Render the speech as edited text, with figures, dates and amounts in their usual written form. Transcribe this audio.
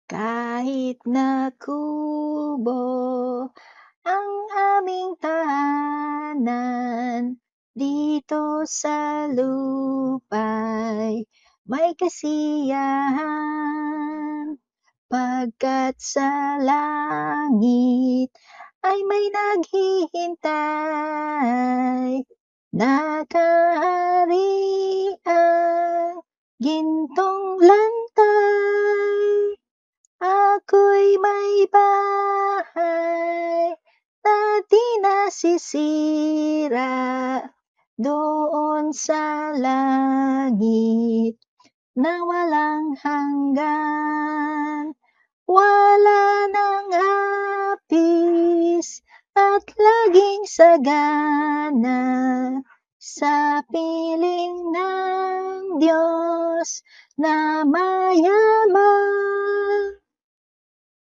Kahit na kubo ang aming tahanan, dito sa lupa'y may kasiyahan. Pagkat sa langit ay may naghihintay na kaharian, gintong lantay. Ako'y may bahay na di nasisira doon sa langit na walang hanggan. Wala ng hapis at laging sagana sa piling ng Diyos na mayaman.